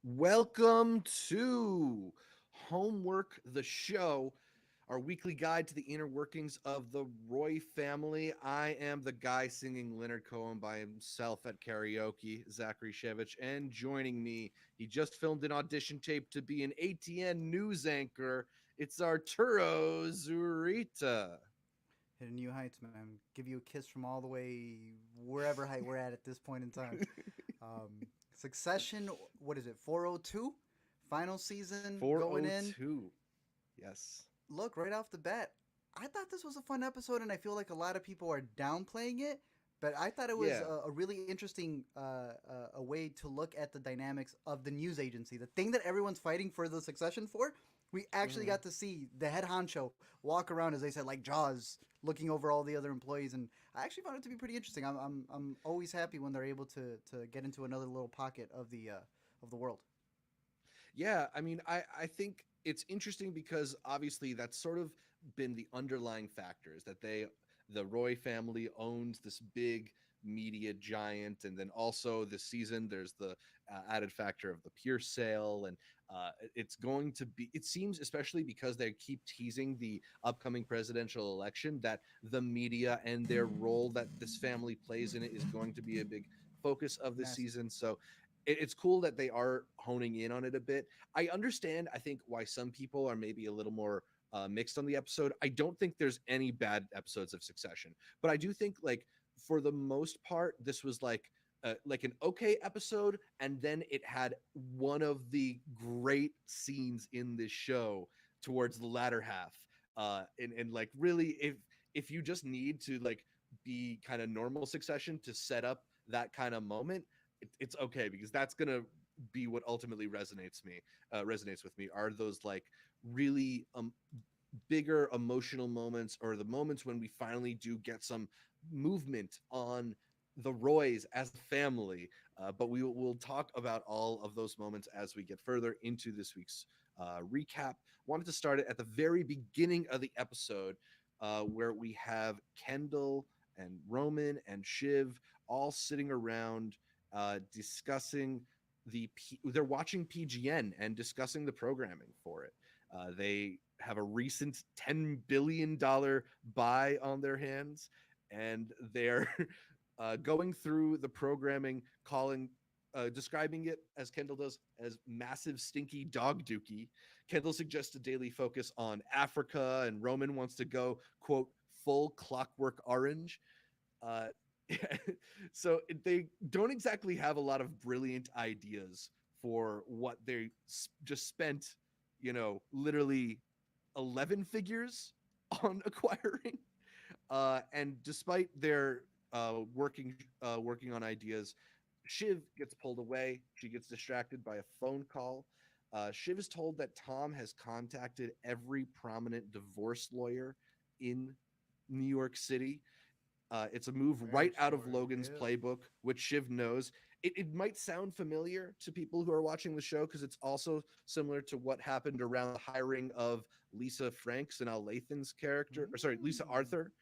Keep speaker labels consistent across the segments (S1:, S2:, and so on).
S1: Welcome to Homework the Show, our weekly guide to the inner workings of the Roy family. I am the guy singing Leonard Cohen by himself at karaoke, Zachary Shevich, and joining me, he just filmed an audition tape to be an ATN news anchor. It's Arturo Zurita.
S2: Hit new heights, man. Give you a kiss from all the way wherever height we're at this point in time. Succession, what is it? 402, final season going in.
S1: 402. Yes.
S2: Look, right off the bat, I thought this was a fun episode, and I feel like a lot of people are downplaying it. But I thought it was
S1: Yeah.
S2: a really interesting a way to look at the dynamics of the news agency. The thing that everyone's fighting for the succession for, we actually
S1: Mhm.
S2: got to see the head honcho walk around, as they said, like Jaws, looking over all the other employees, and I actually found it to be pretty interesting. I'm always happy when they're able to get into another little pocket of the world.
S1: Yeah, I mean, I think it's interesting because obviously that's sort of been the underlying factors that the Roy family owns this big media giant, and then also this season there's the added factor of the Pierce sale, and it's going to be. It seems, especially because they keep teasing the upcoming presidential election, that the media and their role that this family plays in it is going to be a big focus of this
S2: Massive.
S1: season. So it's cool that they are honing in on it a bit. I understand, I think, why some people are maybe a little more mixed on the episode. I don't think there's any bad episodes of Succession, but I do think, like, for the most part, this was like an okay episode, and then it had one of the great scenes in this show towards the latter half. And like, really, if you just need to like be kind of normal Succession to set up that kind of moment, it's okay, because that's gonna be what ultimately resonates with me, are those like really bigger emotional moments, or the moments when we finally do get some movement on the Roys as a family. But will talk about all of those moments as we get further into this week's recap. Wanted to start it at the very beginning of the episode, where we have Kendall and Roman and Shiv all sitting around discussing they're watching PGN and discussing the programming for it. They have a recent $10 billion buy on their hands, and they're going through the programming, describing it, as Kendall does, as massive stinky dog dookie. Kendall suggests a daily focus on Africa, and Roman wants to go, quote, full Clockwork Orange. Uh, so they don't exactly have a lot of brilliant ideas for what they just spent, literally 11 figures on acquiring. And despite their working on ideas, Shiv gets pulled away. She gets distracted by a phone call. Shiv is told that Tom has contacted every prominent divorce lawyer in New York City. It's a move right
S2: Very
S1: out of
S2: smart.
S1: Logan's
S2: Yeah.
S1: playbook, which Shiv knows. It might sound familiar to people who are watching the show, because it's also similar to what happened around the hiring of Lisa Franks and Al Lathan's character, or sorry, Lisa
S2: Mm.
S1: Arthur,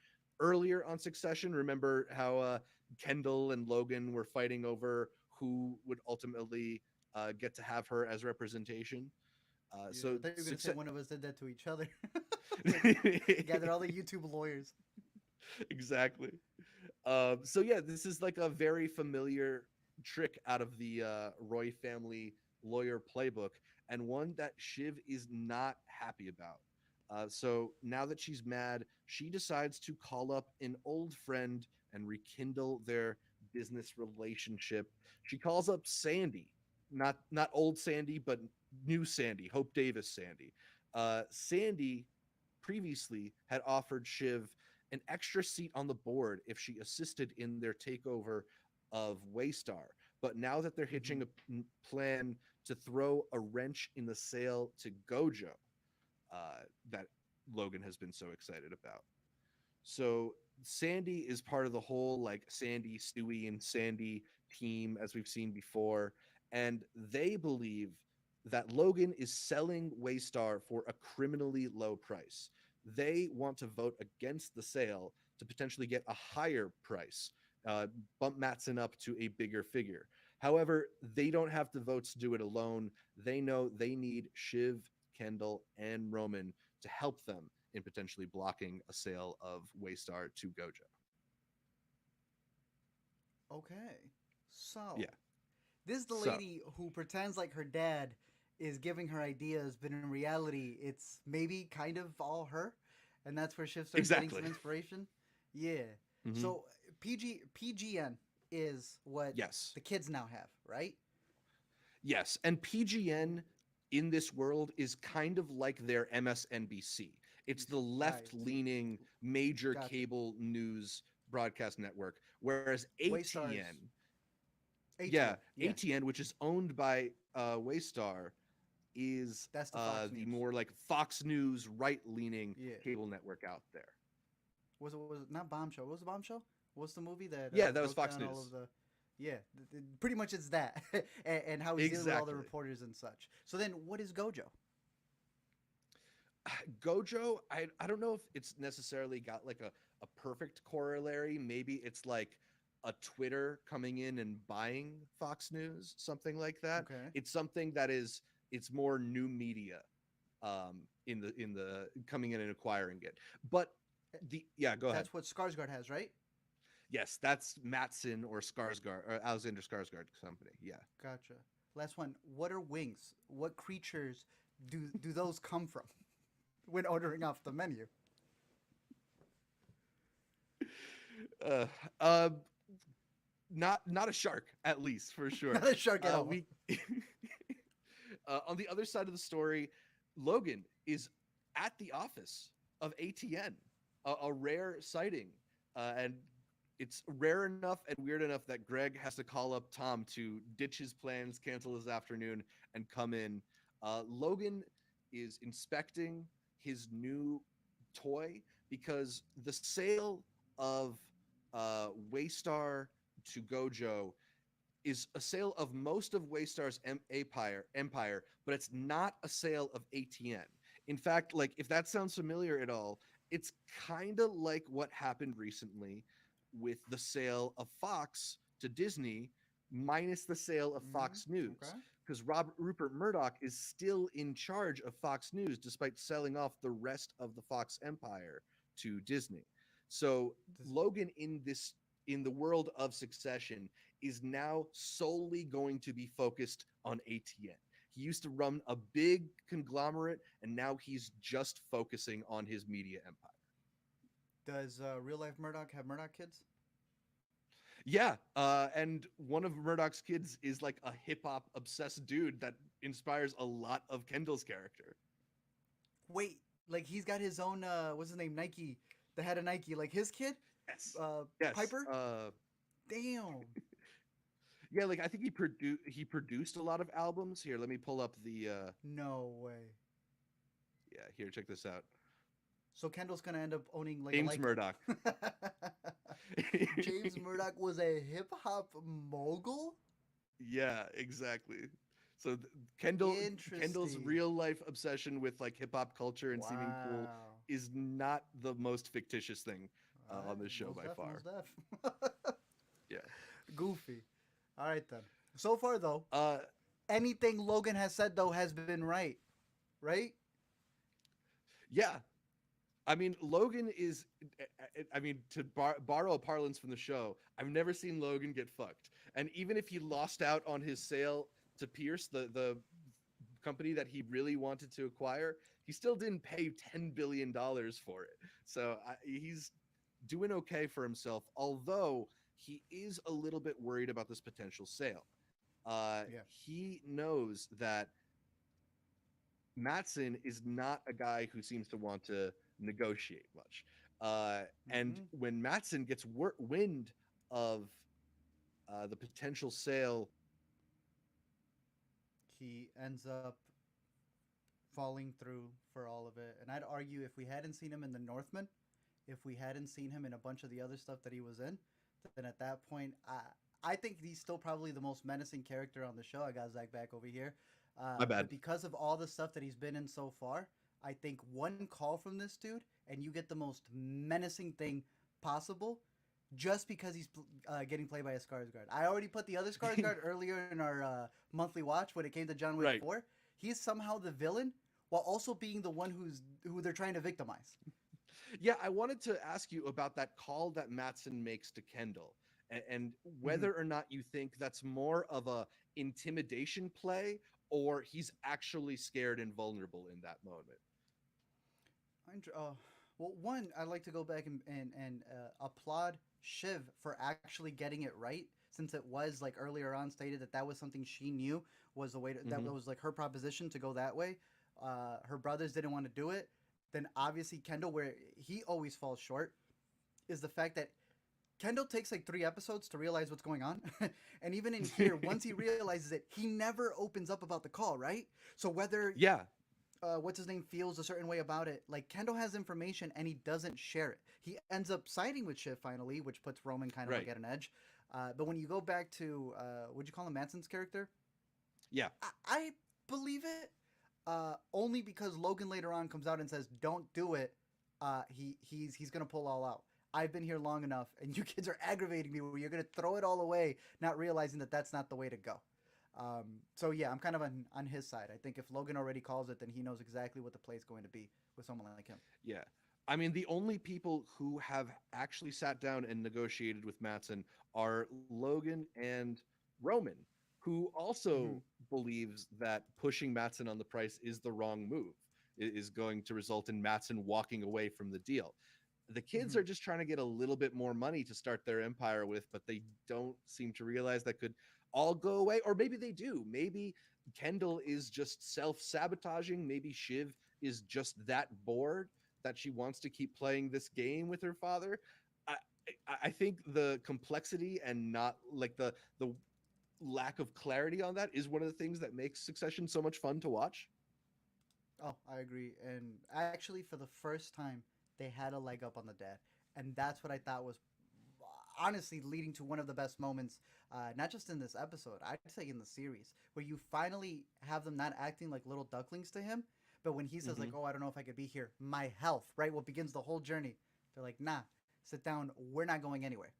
S1: earlier on Succession. Remember how Kendall and Logan were fighting over who would ultimately get to have her as representation?
S2: Yeah, I
S1: So
S2: thought you were gonna say
S1: success.
S2: one of us did that to each other. Like gather all the YouTube lawyers.
S1: Exactly. So yeah, this is like a very familiar trick out of the Roy family lawyer playbook, and one that Shiv is not happy about. So now that she's mad, she decides to call up an old friend and rekindle their business relationship. She calls up Sandy, not old Sandy, but new Sandy, Hope Davis Sandy. Sandy previously had offered Shiv an extra seat on the board if she assisted in their takeover of Waystar. But now that they're hitching
S2: Hmm.
S1: a plan to throw a wrench in the sale to Gojo, that Logan has been so excited about. So Sandy is part of the whole like Sandy, Stewie, and Sandy team, as we've seen before, and they believe that Logan is selling Waystar for a criminally low price. They want to vote against the sale to potentially get a higher price, uh, bump Matson up to a bigger figure. However, they don't have the votes to do it alone. They know they need Shiv, Kendall, and Roman to help them in potentially blocking a sale of Waystar to Gojo.
S2: Okay. So,
S1: Yeah.
S2: this is the
S1: So
S2: lady who pretends like her dad is giving her ideas, but in reality, it's maybe kind of all her, and that's where Shiv starts getting
S1: exactly.
S2: some inspiration. Yeah.
S1: Hmm.
S2: So PGN is what
S1: Yes.
S2: the kids now have, right?
S1: Yes. And PGN in this world is kind of like their MSNBC. It's the
S2: Right.
S1: left leaning major
S2: Gotcha.
S1: cable news broadcast network, whereas
S2: Waystars.
S1: ATN, yeah,
S2: ATN. Yeah.
S1: ATN, which is owned by Waystar, is
S2: That's the Fox
S1: the
S2: News.
S1: more like Fox News right leaning
S2: Yeah.
S1: cable network out there.
S2: Was it not Bombshell? What was the Bombshell? What's the movie that
S1: Yeah, that was
S2: broke
S1: Fox
S2: down all of
S1: News.
S2: the? Yeah, pretty much it's that, and how he's dealing with all the
S1: Exactly.
S2: reporters and such. So then, what is Gojo?
S1: Gojo, I don't know if it's necessarily got like a perfect corollary. Maybe it's like a Twitter coming in and buying Fox News, something like that.
S2: Okay,
S1: It's something that is it's more new media in the coming in and acquiring it. But
S2: Eh,
S1: the yeah, go ahead.
S2: that's what Skarsgård has, right?
S1: Yes, that's Matson or Skarsgård or Alexander Skarsgård's company. Yeah.
S2: Gotcha. Last one. What are wings? What creatures do those come from when ordering off the menu?
S1: Uh, uh, not a shark, at least for sure.
S2: Not a shark at all.
S1: We on the other side of the story, Logan is at the office of ATN, a rare sighting, and it's rare enough and weird enough that Greg has to call up Tom to ditch his plans, cancel his afternoon, and come in. Logan is inspecting his new toy because the sale of Waystar to Gojo is a sale of most of Waystar's empire, but it's not a sale of ATN. In fact, like if that sounds familiar at all, it's kind of like what happened recently with the sale of Fox to Disney, minus the sale of Fox News,
S2: Okay.
S1: because Rupert Murdoch is still in charge of Fox News despite selling off the rest of the Fox empire to Disney. So
S2: This,
S1: Logan in the world of Succession is now solely going to be focused on ATN. He used to run a big conglomerate, and now he's just focusing on his media empire.
S2: does real life Murdoch have Murdoch kids?
S1: Yeah, and one of Murdoch's kids is like a hip hop obsessed dude that inspires a lot of Kendall's character.
S2: Wait, like he's got his own what's his name? Nike. The head of Nike, like his kid,
S1: Yes, yes.
S2: Piper. Damn.
S1: Yeah, like I think he produced a lot of albums. Here, let me pull up the.
S2: No way.
S1: Yeah, here, check this out.
S2: So Kendall's gonna end up owning like
S1: James
S2: a
S1: Murdoch.
S2: James Murdoch was a hip hop mogul.
S1: Yeah, exactly. So Kendall's
S2: Interesting.
S1: real life obsession with like hip hop culture and seeming cool
S2: Wow.
S1: is not the most fictitious thing
S2: All
S1: on
S2: right,
S1: this show
S2: most
S1: by
S2: def,
S1: far.
S2: most def.
S1: Yeah.
S2: Goofy. All right then. So far though,
S1: Uh,
S2: anything Logan has said though has been right, right?
S1: yeah. I mean, Logan is. I mean, to borrow a parlance from the show, I've never seen Logan get fucked. And even if he lost out on his sale to Pierce, the company that he really wanted to acquire, he still didn't pay $10 billion for it. So he's doing okay for himself. Although he is a little bit worried about this potential sale.
S2: Yeah.
S1: He knows that Matson is not a guy who seems to want to negotiate much. And
S2: Mm-hmm.
S1: when Matson gets wind of the potential sale,
S2: He ends up falling through for all of it. And I'd argue if we hadn't seen him in The Northman, if we hadn't seen him in a bunch of the other stuff that he was in, then at that point, I think he's still probably the most menacing character on the show. I got Zach back over here.
S1: my bad.
S2: But because of all the stuff that he's been in so far, I think one call from this dude and you get the most menacing thing possible. just because he's getting played by a Skarsgård. I already put the other Skarsgård earlier in our monthly watch when it came to John Wick
S1: Right.
S2: 4. He's somehow the villain while also being the one who they're trying to victimize.
S1: Yeah, I wanted to ask you about that call that Matson makes to Kendall, and
S2: Mm-hmm.
S1: whether or not you think that's more of a intimidation play or he's actually scared and vulnerable in that moment.
S2: Uh, well, one, I'd like to go back and applaud Shiv for actually getting it right, since it was like earlier on stated that that was something she knew was the way that
S1: Hmm.
S2: was like her proposition to go that way. Her brothers didn't want to do it. Then obviously Kendall, where he always falls short, is the fact that Kendall takes like 3 episodes to realize what's going on. And even in here, once he realizes it, he never opens up about the call, right? So whether
S1: Yeah,
S2: what's his name feels a certain way about it. Like Kendall has information and he doesn't share it. He ends up siding with Shiv finally, which puts Roman kind of like
S1: right.
S2: at an edge. But when you go back to would you call him Manson's character?
S1: Yeah.
S2: I believe it only because Logan later on comes out and says, "Don't do it." He's gonna pull all out. I've been here long enough, and you kids are aggravating me. Where you're gonna throw it all away, not realizing that that's not the way to go. So yeah, I'm kind of on his side. I think if Logan already calls it, then he knows exactly what the play is going to be with someone like him.
S1: Yeah. I mean, the only people who have actually sat down and negotiated with Matson are Logan and Roman, who
S2: Mm-hmm.
S1: also believes that pushing Matson on the price is the wrong move, is going to result in Matson walking away from the deal. The kids
S2: Mm-hmm.
S1: are just trying to get a little bit more money to start their empire with, but they don't seem to realize that could all go away. Or maybe they do. Maybe Kendall is just self sabotaging. Maybe Shiv is just that bored that she wants to keep playing this game with her father. I, I think the complexity and not like the lack of clarity on that is one of the things that makes Succession so much fun to watch.
S2: Oh, I agree. And actually, for the first time, they had a leg up on the dad, and that's what I thought was honestly leading to one of the best moments, not just in this episode, I'd say in the series, where you finally have them not acting like little ducklings to him, but when he says like,
S1: Hmm.
S2: "Oh, I don't know if I could be here," my health, right? What begins the whole journey. They're like, "Nah, sit down. We're not going anywhere."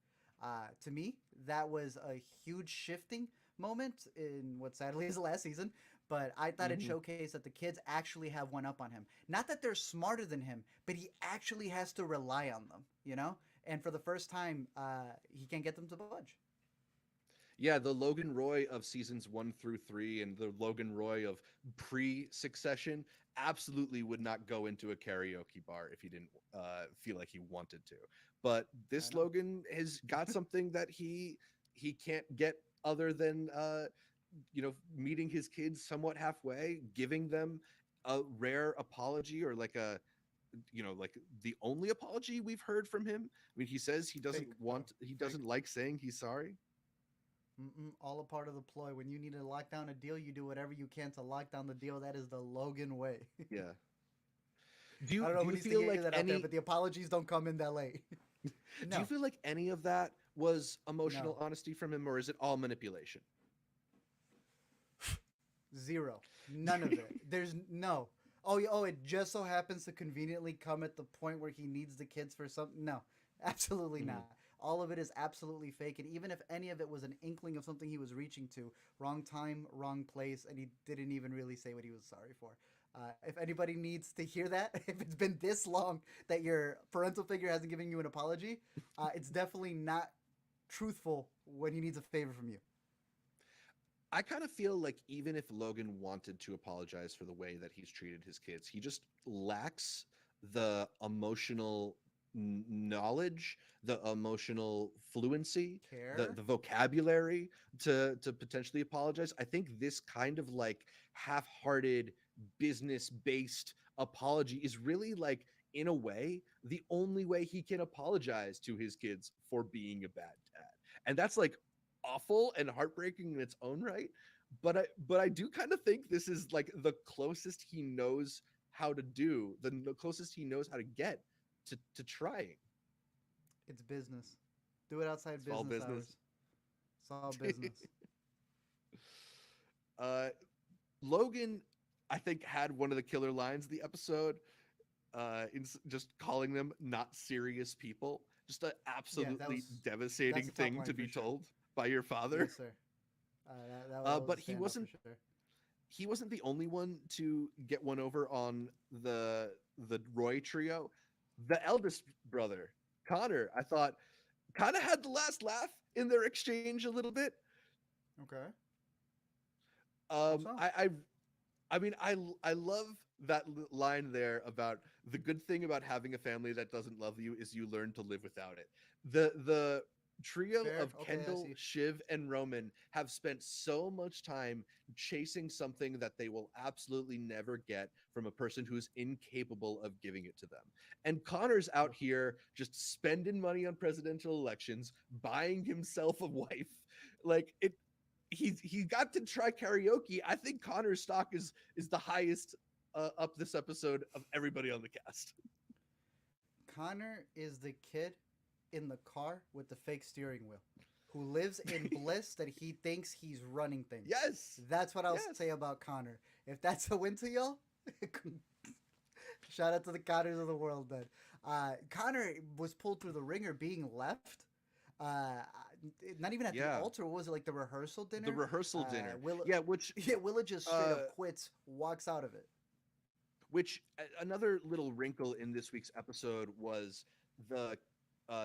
S2: To me, that was a huge shifting moment in what sadly is the last season. But I thought it
S1: Hmm.
S2: showcased that the kids actually have one up on him. Not that they're smarter than him, but he actually has to rely on them. You know, and for the first time, he can't get them to budge.
S1: Yeah, the Logan Roy of seasons 1 through 3 and the Logan Roy of pre-Succession absolutely would not go into a karaoke bar if he didn't feel like he wanted to. But
S2: I
S1: this
S2: know.
S1: Logan has got something that he can't get other than meeting his kids somewhat halfway, giving them a rare apology or like a like the only apology we've heard from him. I mean, he says
S2: Fake, though.
S1: he
S2: Fake.
S1: doesn't like saying he's sorry.
S2: Mm-mm, all a part of the ploy. When you need to lock down a deal, you do whatever you can to lock down the deal. That is the Logan way.
S1: Yeah.
S2: I don't know
S1: Do
S2: who
S1: you
S2: needs to
S1: feel
S2: hear
S1: like
S2: that out there, but
S1: any
S2: the apologies don't come in that late.
S1: do you
S2: No,
S1: feel like any of that was
S2: no,
S1: emotional honesty from him, or is it all manipulation?
S2: zero, none of it. There's no. Oh, oh, it just so happens to conveniently come at the point where he needs the kids for something. No, absolutely
S1: Mhm.
S2: not. All of it is absolutely fake. And even if any of it was an inkling of something he was reaching to, wrong time, wrong place, and he didn't even really say what he was sorry for. If anybody needs to hear that, if it's been this long that your parental figure hasn't given you an apology, it's definitely not truthful when he needs a favor from you.
S1: I kind of feel like even if Logan wanted to apologize for the way that he's treated his kids, he just lacks the emotional knowledge, the emotional fluency,
S2: Care?
S1: the vocabulary to potentially apologize. I think this kind of like half-hearted business-based apology is really like in a way the only way he can apologize to his kids for being a bad dad. And that's like awful and heartbreaking in its own right, but I do kind of think this is like the closest he knows how to do, the closest he knows how to get to trying.
S2: It's business. Do it outside
S1: It's all
S2: business
S1: business.
S2: hours. It's all business.
S1: uh Logan, I think, had one of the killer lines of the episode, just calling them not serious people. just an
S2: Yeah,
S1: absolutely
S2: that's
S1: devastating
S2: the top
S1: thing
S2: line
S1: to
S2: for
S1: be
S2: sure.
S1: told by your father.
S2: Yes, sir. That was
S1: But
S2: a standout for sure.
S1: he wasn't the only one to get one over on the Roy trio. The eldest brother, Conor, I thought kind of had the last laugh in their exchange a little bit.
S2: Okay. How
S1: Um,
S2: so?
S1: I, I, I mean, I love that line there about the good thing about having a family that doesn't love you is you learn to live without it. The trio
S2: Fair.
S1: of
S2: Okay, I
S1: Kendall,
S2: see.
S1: Shiv, and Roman have spent so much time chasing something that they will absolutely never get from a person who's incapable of giving it to them. And Connor's out
S2: True.
S1: here just spending money on presidential elections, buying himself a wife. Like it he got to try karaoke. I think Connor's stock is the highest up this episode of everybody on the cast.
S2: Connor is the kid in the car with the fake steering wheel who lives in bliss that he thinks he's running things.
S1: Yes.
S2: That's what I'll
S1: Yes.
S2: say about Connor. If that's a win to y'all, shout out to the Connors of the world then. Connor was pulled through the ringer being left. Uh, Not even at the
S1: Yeah.
S2: altar. What was it, like the rehearsal
S1: The
S2: dinner?
S1: rehearsal dinner.
S2: Will
S1: Yeah, which
S2: Yeah, Willa just straight
S1: uh
S2: up quits, walks out of it.
S1: another little wrinkle in this week's episode was the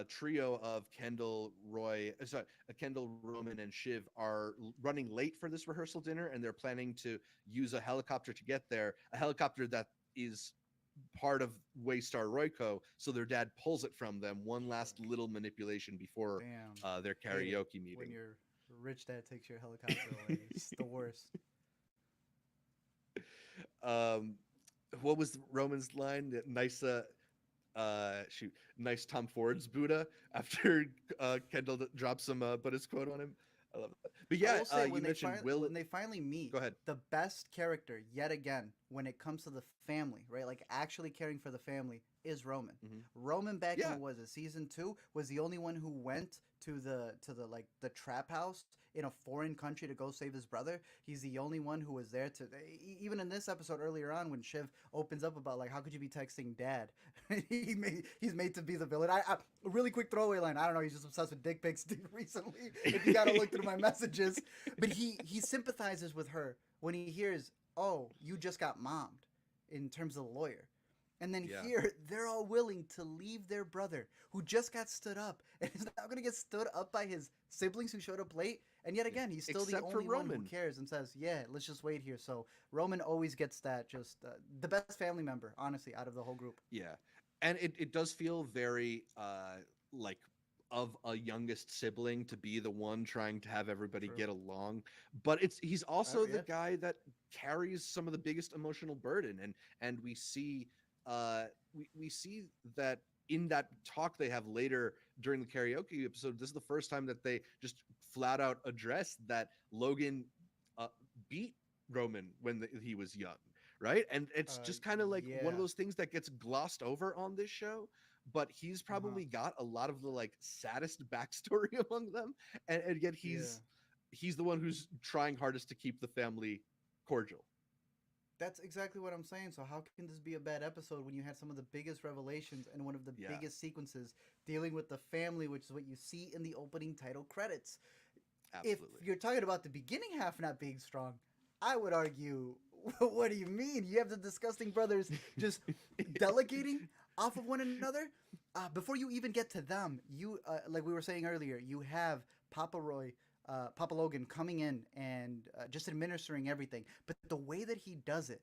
S1: trio of Kendall, Roman, and Shiv are running late for this rehearsal dinner, and they're planning to use a helicopter to get there. A helicopter that is part of Waystar Royco, so their dad pulls it from them. One last little manipulation before
S2: Damn,
S1: their
S2: hate it
S1: karaoke
S2: when
S1: meeting.
S2: your rich dad takes your helicopter away. It's the worst.
S1: um, what was Roman's line? Nice, nice Tom Ford's Buddha after Kendall drops some Buddhist quote on him. I love that. But
S2: I
S1: yeah,
S2: will say
S1: you mentioned Will.
S2: when they finally meet,
S1: Go ahead.
S2: the best character yet again when it comes to the family, right? Like actually caring for the family is Roman.
S1: Hmm.
S2: Roman back in
S1: Yeah,
S2: what was it, season 2 was the only one who went to the like the trap house in a foreign country to go save his brother. He's the only one who was there to even in this episode earlier on when Shiv opens up about like how could you be texting dad? He's made to be the villain. A really quick throwaway line. I don't know. He's just obsessed with dick pics recently. If you gotta look through my messages, but he sympathizes with her when he hears, "Oh, you just got mommed," in terms of the lawyer. And then
S1: yeah.
S2: here, they're all willing to leave their brother, who just got stood up, and is now going to get stood up by his siblings who showed up late. And yet
S1: Yeah.
S2: again, he's still the
S1: Except for
S2: only one who
S1: Roman.
S2: cares and says, "Yeah, let's just wait here." So Roman always gets that just the best family member, honestly, out of the whole group.
S1: Yeah, and it does feel very like of a youngest sibling to be the one trying to have everybody
S2: True.
S1: get along, but he's also the
S2: Yeah.
S1: guy that carries some of the biggest emotional burden, and we see that in that talk they have later during the karaoke episode. This is the first time that they just flat out address that Logan uh, beat Roman when he was young, right? And it's
S2: Uh,
S1: just kind of like one of
S2: yeah.
S1: those things that gets glossed over on this show, but he's
S2: Uh huh.
S1: probably got a lot of the like saddest backstory among them, and yet
S2: Yeah.
S1: he's the one who's trying hardest to keep the family cordial.
S2: That's exactly what I'm saying. So how can this be a bad episode when you had some of the biggest revelations and one of the
S1: Yeah,
S2: biggest sequences dealing with the family, which is what you see in the opening title credits? If
S1: absolutely.
S2: you're talking about the beginning half not being strong, I would argue, what do you mean? You have the disgusting brothers just delegating off of one another. Before you even get to them, you like we were saying earlier, you have Papa Logan coming in and just administering everything. But the way that he does it,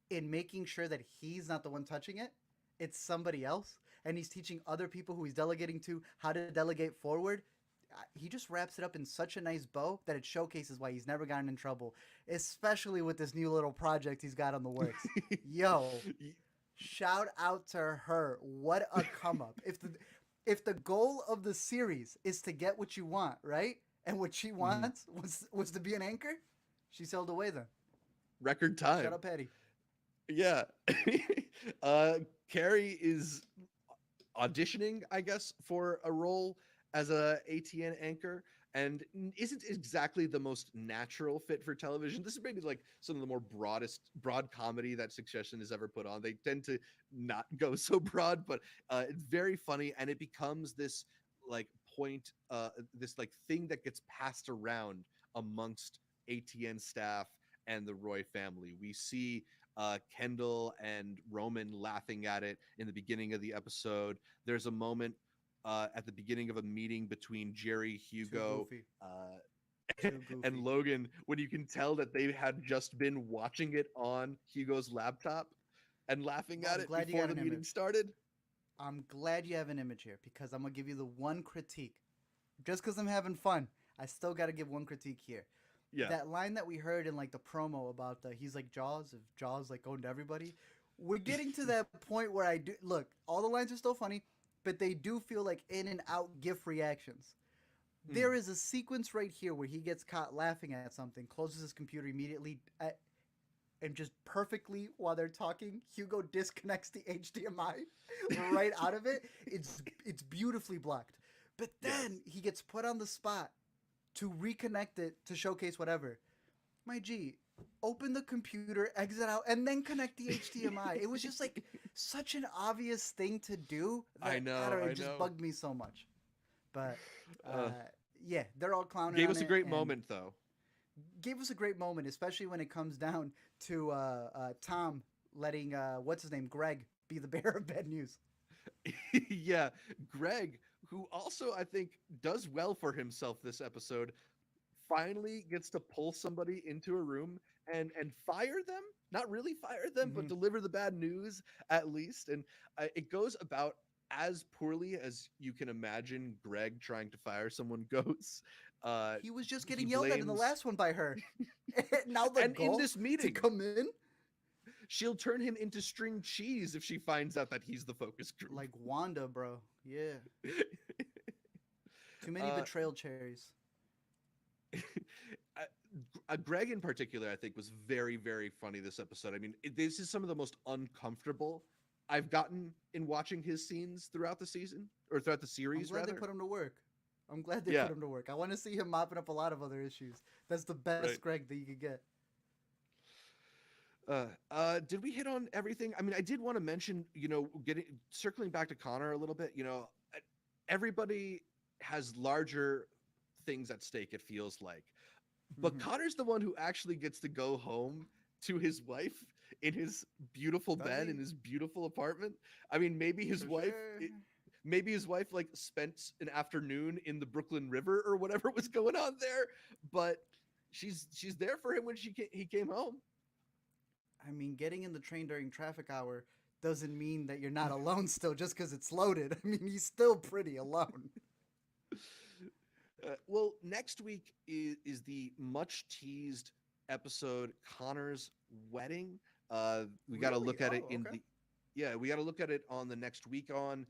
S2: in making sure that he's not the one touching it, it's somebody else, and he's teaching other people who he's delegating to how to delegate forward. He just wraps it up in such a nice bow that it showcases why he's never gotten in trouble, especially with this new little project he's got on the works. Yo, shout out to her. What a come up. If the goal of the series is to get what you want, right? And what she
S1: Mhm.
S2: wants was to be an anchor, she sailed away then.
S1: Record
S2: Shut
S1: time.
S2: up, Patty.
S1: Yeah. uh Kerry is auditioning, I guess, for a role as a ATN anchor. and isn't exactly the most natural fit for television. This is maybe like some of the more broad comedy that Succession has ever put on. They tend to not go so broad, but it's very funny, and it becomes this like point, this like thing that gets passed around amongst ATN staff and the Roy family. We see Kendall and Roman laughing at it in the beginning of the episode. There's a moment at the beginning of a meeting between Jerry,
S2: Too
S1: Hugo,
S2: goofy. Too
S1: and
S2: goofy.
S1: Logan, when you can tell that they had just been watching it on Hugo's laptop and laughing
S2: Well,
S1: at
S2: I'm
S1: it
S2: glad you
S1: before
S2: got
S1: the
S2: an
S1: meeting
S2: image.
S1: started.
S2: I'm glad you have an image here because I'm gonna give you the one critique. Just because I'm having fun, I still got to give one critique here.
S1: Yeah.
S2: That line that we heard in like the promo about he's like Jaws, if Jaws like going to everybody. We're getting to that point where I do look. All the lines are still funny, but they do feel like in and out GIF reactions.
S1: Mm.
S2: There is a sequence right here where he gets caught laughing at something, closes his computer immediately, and just perfectly while they're talking, Hugo disconnects the HDMI right out of it. It's beautifully blocked. But
S1: Yes.
S2: then he gets put on the spot to reconnect it to showcase whatever. My G, open the computer, exit out, and then connect the HDMI. It was just like such an obvious thing to do
S1: I
S2: that I
S1: know,
S2: don't know,
S1: I
S2: it just
S1: know.
S2: bugged me so much. But
S1: Uh,
S2: yeah, they're all clowning
S1: Gave
S2: on
S1: us a
S2: it
S1: great
S2: and
S1: moment though.
S2: gave us a great moment, especially when it comes down to Tom letting what's his name, Greg, be the bearer of bad news.
S1: Yeah, Greg, who also I think does well for himself this episode, finally gets to pull somebody into a room and fire them. Not really fire them, but
S2: Mm-hmm.
S1: deliver the bad news at least. And it goes about as poorly as you can imagine Greg trying to fire someone goes.
S2: He was just
S1: He
S2: getting yelled at in the
S1: blames,
S2: last one by her. Now the
S1: and in
S2: goal
S1: this
S2: to
S1: meeting,
S2: come in
S1: she'll turn him into string cheese if she finds out that he's the focus group.
S2: like Wanda, bro. Yeah, too many
S1: uh,
S2: betrayal cherries.
S1: Greg in particular, I think, was very, very funny this episode. I mean, this is some of the most uncomfortable I've gotten in watching his scenes throughout the season or throughout the
S2: I'm
S1: series,
S2: glad they
S1: rather.
S2: put him to work. I'm glad they
S1: Yeah,
S2: put him to work. I want to see him mopping up a lot of other issues. That's the
S1: right.
S2: best Greg that you could get.
S1: Did we hit on everything? I mean, I did want to mention, getting circling back to Connor a little bit. Everybody has larger things at stake. It feels like, but
S2: Mm-hmm.
S1: Connor's the one who actually gets to go home to his wife in his beautiful
S2: Does
S1: bed in
S2: he?
S1: his beautiful apartment. I mean, maybe his
S2: For
S1: wife.
S2: sure.
S1: Maybe his wife like spent an afternoon in the Brooklyn River or whatever was going on there, but she's there for him when he came home.
S2: I mean, getting in the train during traffic hour doesn't mean that you're not alone still just because it's loaded. I mean, he's still pretty alone.
S1: Well, next week is the much teased episode Connor's wedding. We got to
S2: Really?
S1: look at it
S2: Oh,
S1: in
S2: okay.
S1: the Yeah, we got to look at it on the next week on.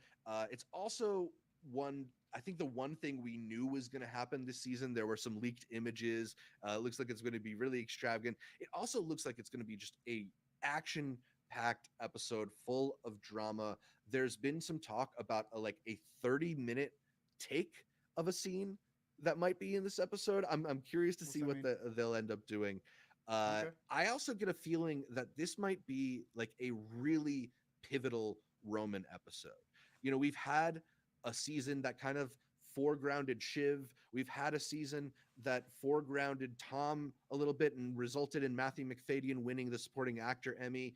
S1: It's also one. I think the one thing we knew was going to happen this season. There were some leaked images. Looks like it's going to be really extravagant. It also looks like it's going to be just a action packed episode full of drama. There's been some talk about like a 30-minute take of a scene that might be in this episode. I'm curious to
S2: What's
S1: see
S2: that
S1: what
S2: mean?
S1: they'll end up doing.
S2: Okay.
S1: I also get a feeling that this might be like a really pivotal Roman episode. We've had a season that kind of foregrounded Shiv. We've had a season that foregrounded Tom a little bit and resulted in Matthew McFadyen winning the supporting actor Emmy.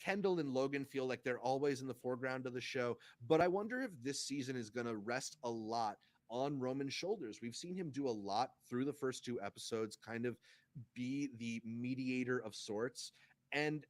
S1: Kendall and Logan feel like they're always in the foreground of the show, but I wonder if this season is going to rest a lot on Roman's shoulders. We've seen him do a lot through the first two episodes, kind of be the mediator of sorts. And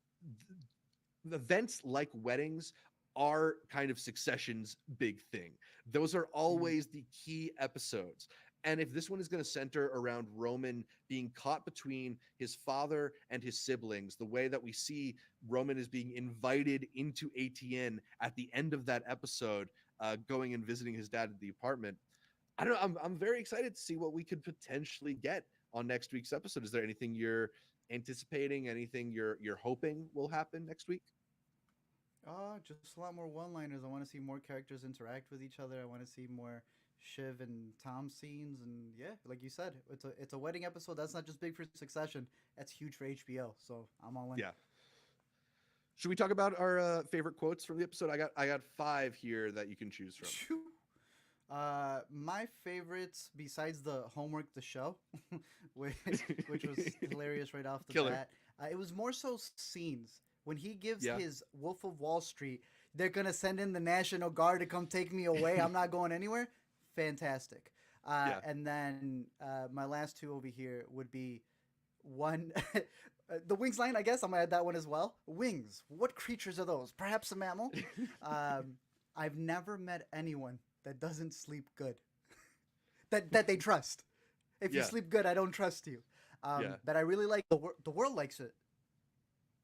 S1: events like weddings are kind of Succession's big thing. Those are
S2: Mm-hmm.
S1: always the key episodes. And if this one is going to center around Roman being caught between his father and his siblings, the way that we see Roman is being invited into ATN at the end of that episode, going and visiting his dad at the apartment, I don't know. I'm very excited to see what we could potentially get on next week's episode. Is there anything you're anticipating? Anything you're hoping will happen next week?
S2: Just a lot more one-liners. I want to see more characters interact with each other. I want to see more Shiv and Tom scenes, and yeah, like you said, it's a wedding episode. That's not just big for Succession. That's huge for HBO. So I'm all in.
S1: Yeah. Should we talk about our favorite quotes from the episode? I got 5 here that you can choose from.
S2: My favorites, besides the homework, the show, which, which was hilarious right off the
S1: Killer.
S2: bat. It was more so scenes when he gives
S1: Yeah.
S2: his Wolf of Wall Street. They're gonna send in the National Guard to come take me away. I'm not going anywhere. Fantastic.
S1: Yeah.
S2: And then my last two over here would be one. The wings line, I guess I'm gonna add that one as well. Wings. What creatures are those? Perhaps a mammal. I've never met anyone that doesn't sleep good. that they trust. If you
S1: Yeah.
S2: sleep good, I don't trust you.
S1: Yeah.
S2: But I really like the world likes it.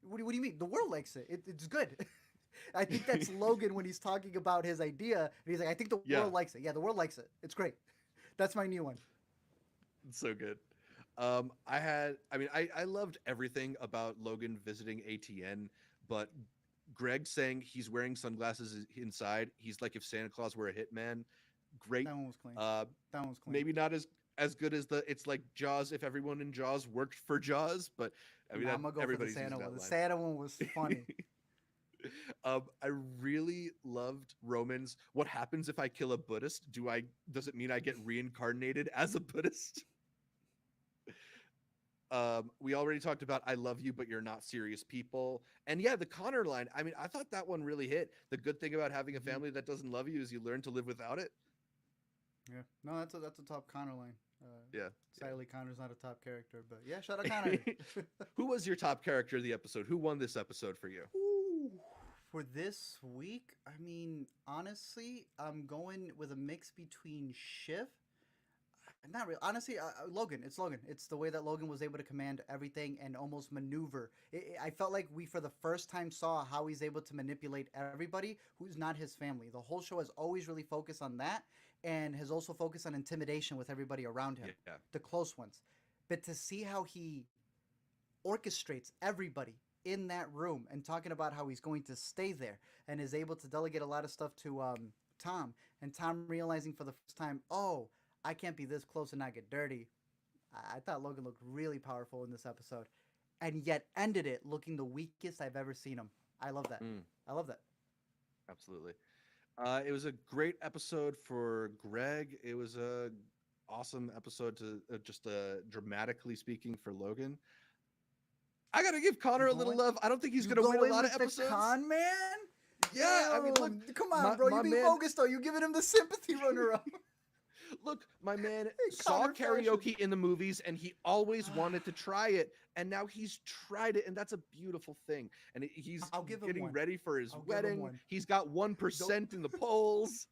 S2: What do you mean? The world likes it. It's good. I think that's Logan when he's talking about his idea. And he's like, I think the
S1: Yeah.
S2: world likes it. Yeah, the world likes it. It's great. That's my new one.
S1: It's so good. I loved everything about Logan visiting ATN, but Greg saying he's wearing sunglasses inside. He's like if Santa Claus were a hitman. Great.
S2: That one was clean.
S1: Uh,
S2: That one was clean.
S1: maybe not as good as it's like Jaws if everyone in Jaws worked for Jaws, but I mean
S2: Nah, I'm gonna go for the
S1: everybody's
S2: Santa
S1: using
S2: one.
S1: that
S2: The
S1: line.
S2: Santa one was funny.
S1: I really loved Roman's. What happens if I kill a Buddhist? Does it mean I get reincarnated as a Buddhist? We already talked about I love you, but you're not serious people. And yeah, the Conor line. I mean, I thought that one really hit. The good thing about having a
S2: Mhm.
S1: family that doesn't love you is you learn to live without it.
S2: Yeah. No, that's a top Conor line.
S1: Yeah.
S2: Sadly, Connor's not a top character, but yeah, shout out Conor.
S1: Who was your top character of the episode? Who won this episode for you?
S2: Ooh, for this week, I mean, honestly, I'm going with a mix between Shiv. Not real. Honestly, Logan. It's Logan. It's the way that Logan was able to command everything and almost maneuver. I felt like we, for the first time, saw how he's able to manipulate everybody who's not his family. The whole show has always really focused on that and has also focused on intimidation with everybody around him,
S1: Yeah.
S2: the close ones. But to see how he orchestrates everybody in that room and talking about how he's going to stay there and is able to delegate a lot of stuff to Tom, and Tom realizing for the first time, oh, I can't be this close and not get dirty. I thought Logan looked really powerful in this episode, and yet ended it looking the weakest I've ever seen him. I love that.
S1: Mm.
S2: I love that.
S1: Absolutely. It was a great episode for Greg. It was a awesome episode to just dramatically speaking for Logan. I gotta give Conor a little love. I don't think he's gonna win a lot of episodes.
S2: Con man?
S1: Yeah, I mean, look,
S2: come on,
S1: my-
S2: bro.
S1: my
S2: You being
S1: man-
S2: bogus though. You giving him the sympathy runner up.
S1: Look, my man saw
S2: Conor fashion.
S1: karaoke in the movies and he always wanted to try it, and now he's tried it, and that's a beautiful thing. And he's
S2: I'll give him
S1: getting
S2: one.
S1: ready for his
S2: I'll give him
S1: wedding.
S2: one.
S1: He's got 1% in the polls.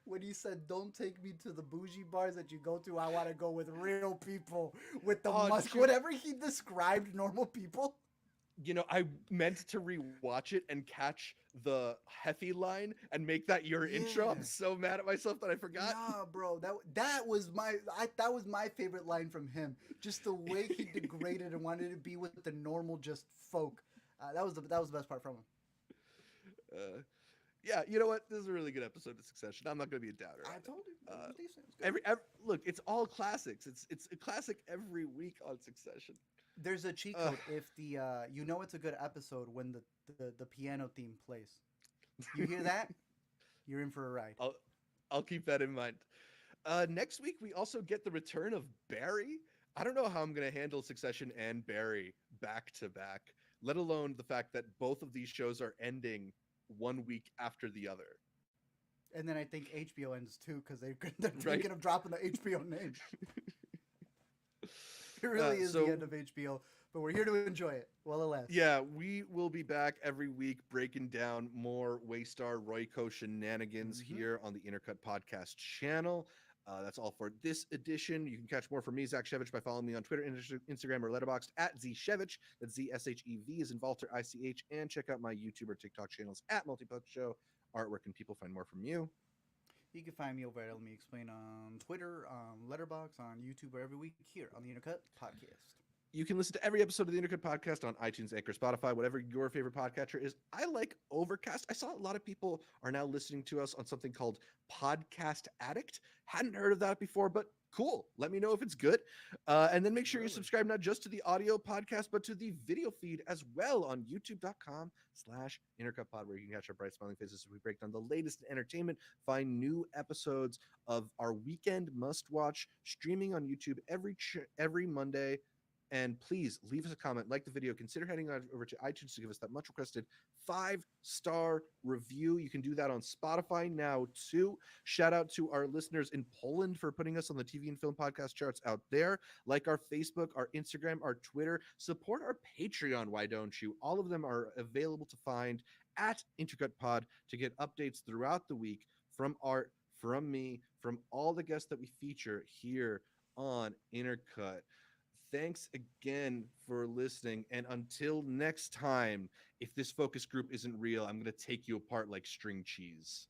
S2: When he said, "Don't take me to the bougie bars that you go to. I want to go with real people with the
S1: Oh,
S2: musk."
S1: dude.
S2: Whatever he described, normal people.
S1: You know, I meant to rewatch it and catch the Heffy line and make that your intro. I'm
S2: Yeah.
S1: so mad at myself that I forgot.
S2: Nah, bro, that was that was my favorite line from him. Just the way he degraded and wanted to be with the normal, just folk. That was the best part from him.
S1: Yeah, you know what? This is a really good episode of Succession. I'm not going to be a doubter.
S2: I
S1: on it.
S2: told you, it was decent. It was good.
S1: Every look, it's all classics. It's a classic every week on Succession.
S2: There's a cheat code if the you know it's a good episode when the piano theme plays. You hear that? You're in for a ride.
S1: I'll keep that in mind. Next week we also get the return of Barry. I don't know how I'm going to handle Succession and Barry back to back, let alone the fact that both of these shows are ending 1 week after the other.
S2: And then I think HBO ends too because they're thinking
S1: Right.
S2: of dropping the HBO name. It really is
S1: so-
S2: the end of HBO, but we're here to enjoy it while it lasts.
S1: Yeah, we will be back every week breaking down more Waystar Royco shenanigans
S2: Mhm.
S1: here on the Intercut podcast channel. That's all for this edition. You can catch more from me, Zach Shevich, by following me on Twitter, Instagram, or Letterboxd at ZShevich. That's ZSHEV as in Walter ICH. And check out my YouTube or TikTok channels at Multiplex Show. Art, where can people find more from you?
S2: You can find me over at Let Me Explain on Twitter, on Letterboxd, on YouTube, or every week here on the Intercut podcast.
S1: You can listen to every episode of the Intercut podcast on iTunes, Anchor, Spotify, whatever your favorite podcatcher is. I like Overcast. I saw a lot of people are now listening to us on something called Podcast Addict. Hadn't heard of that before, but cool. Let me know if it's good. And then make sure you
S2: Really?
S1: subscribe not just to the audio podcast, but to the video feed as well on youtube.com/intercutpod, where you can catch our bright smiling faces as we break down the latest in entertainment. Find new episodes of our weekend must watch streaming on YouTube every Monday. And please leave us a comment, like the video, consider heading over to iTunes to give us that much requested 5-star review. You can do that on Spotify now too. Shout out to our listeners in Poland for putting us on the TV and film podcast charts out there. Like our Facebook, our Instagram, our Twitter. Support our Patreon, why don't you? All of them are available to find at Intercut Pod to get updates throughout the week from Art, from me, from all the guests that we feature here on Intercut. Thanks again for listening. And until next time, if this focus group isn't real, I'm going to take you apart like string cheese.